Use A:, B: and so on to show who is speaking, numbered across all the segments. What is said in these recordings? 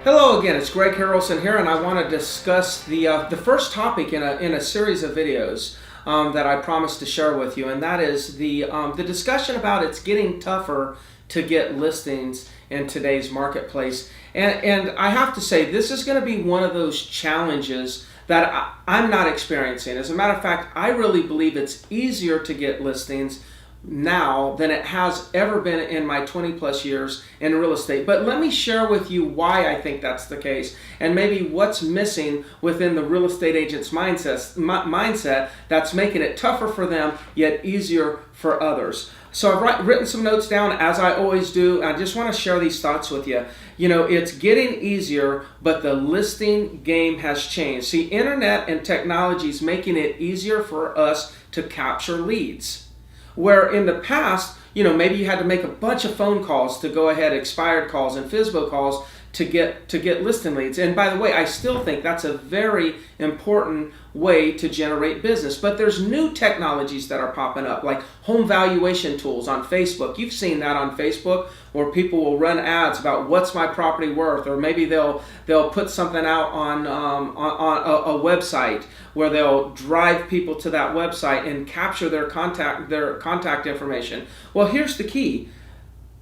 A: Hello again, it's Greg Harrelson here, and I want to discuss the first topic in a series of videos that I promised to share with you, and that is the discussion about it's getting tougher to get listings in today's marketplace. And I have to say, this is going to be one of those challenges that I'm not experiencing. As a matter of fact, I really believe it's easier to get listings now than it has ever been in my 20 plus years in real estate. But let me share with you why I think that's the case, and maybe what's missing within the real estate agent's mindset that's making it tougher for them yet easier for others. So I've written some notes down, as I always do. I just want to share these thoughts with you. You know, it's getting easier, but the listing game has changed. See, internet and technology is making it easier for us to capture leads. Where in the past, you know, maybe you had to make a bunch of phone calls to go ahead, expired calls and FSBO calls to get listing leads. And by the way, I still think that's a very important way to generate business. But there's new technologies that are popping up, like home valuation tools on Facebook. You've seen that on Facebook, where people will run ads about what's my property worth, or maybe they'll put something out on a website where they'll drive people to that website and capture their contact information. Well, here's the key.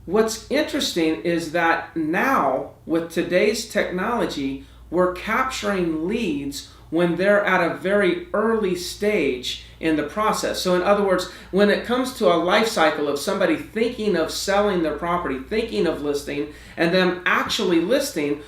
A: What's interesting is that now, with today's technology, we're capturing leads when they're at a very early stage in the process. So in other words, when it comes to a life cycle of somebody thinking of selling their property, thinking of listing, and them actually listing,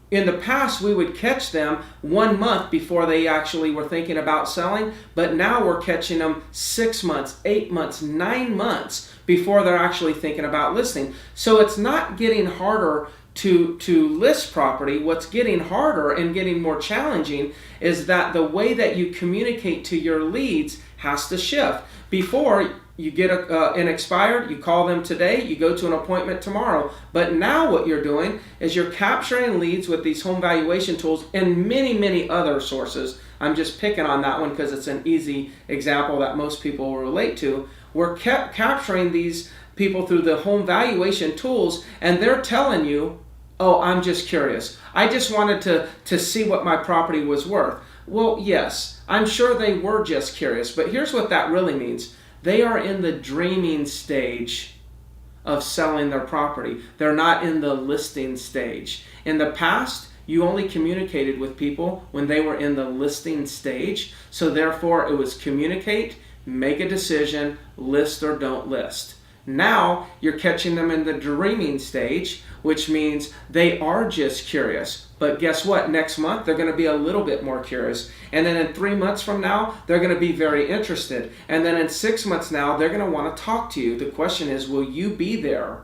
A: in the past, we would catch them 1 month before they actually were thinking about selling, but now we're catching them 6 months, 8 months, 9 months before they're actually thinking about listing. So it's not getting harder to list property. What's getting harder and getting more challenging is that the way that you communicate to your leads has to shift. Before, you get an expired, you call them today, you go to an appointment tomorrow. But now what you're doing is you're capturing leads with these home valuation tools and many, many other sources. I'm just picking on that one because it's an easy example that most people will relate to. We're capturing these people through the home valuation tools, and they're telling you, oh, I'm just curious. I just wanted to see what my property was worth. Well, yes, I'm sure they were just curious, but here's what that really means. They are in the dreaming stage of selling their property. They're not in the listing stage. In the past, you only communicated with people when they were in the listing stage. So therefore, it was communicate, make a decision, list or don't list. Now, you're catching them in the dreaming stage, which means they are just curious. But guess what? Next month, they're going to be a little bit more curious. And then in 3 months from now, they're going to be very interested. And then in 6 months now, they're going to want to talk to you. The question is, will you be there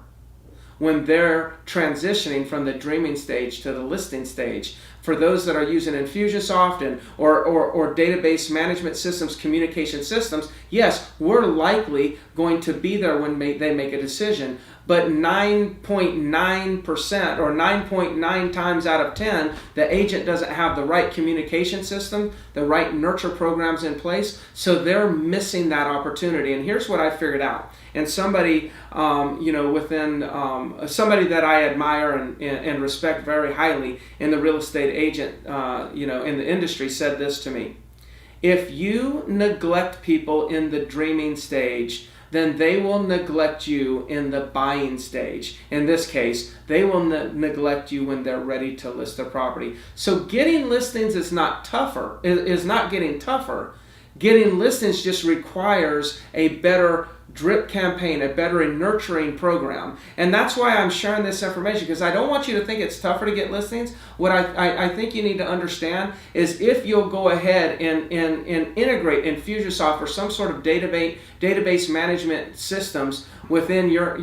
A: when they're transitioning from the dreaming stage to the listing stage? For those that are using Infusionsoft or database management systems, communication systems, yes, we're likely going to be there when they make a decision. But 9.9% or 9.9 times out of 10, the agent doesn't have the right communication system, the right nurture programs in place, so they're missing that opportunity. And here's what I figured out. And somebody, within somebody that I admire and respect very highly in the real estate agent, in the industry, said this to me: if you neglect people in the dreaming stage, then they will neglect you in the buying stage. In this case, they will neglect you when they're ready to list their property. So getting listings is not getting tougher. Getting listings just requires a better drip campaign, a better nurturing program. And that's why I'm sharing this information, because I don't want you to think it's tougher to get listings. What I think you need to understand is, if you'll go ahead and integrate Infusionsoft or some sort of database management systems within your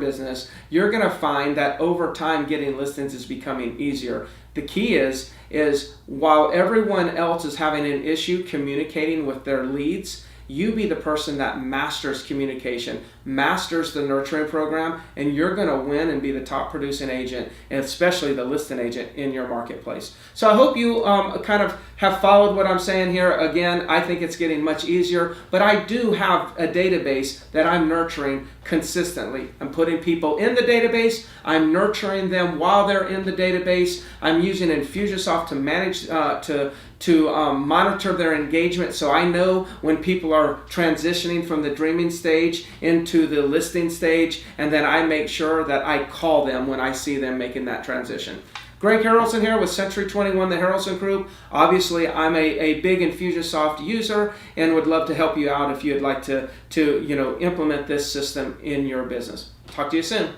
A: business, you're going to find that over time getting listings is becoming easier. The key is while everyone else is having an issue communicating with their leads, you be the person that masters communication, masters the nurturing program, and you're going to win and be the top producing agent, and especially the listing agent in your marketplace. So I hope you kind of have followed what I'm saying here. Again, I think it's getting much easier, but I do have a database that I'm nurturing consistently. I'm putting people in the database. I'm nurturing them while they're in the database. I'm using Infusionsoft to manage, to monitor their engagement, so I know when people are transitioning from the dreaming stage into the listing stage, and then I make sure that I call them when I see them making that transition. Greg Harrelson here with Century 21, the Harrelson Group. Obviously, I'm a big Infusionsoft user and would love to help you out if you'd like to implement this system in your business. Talk to you soon.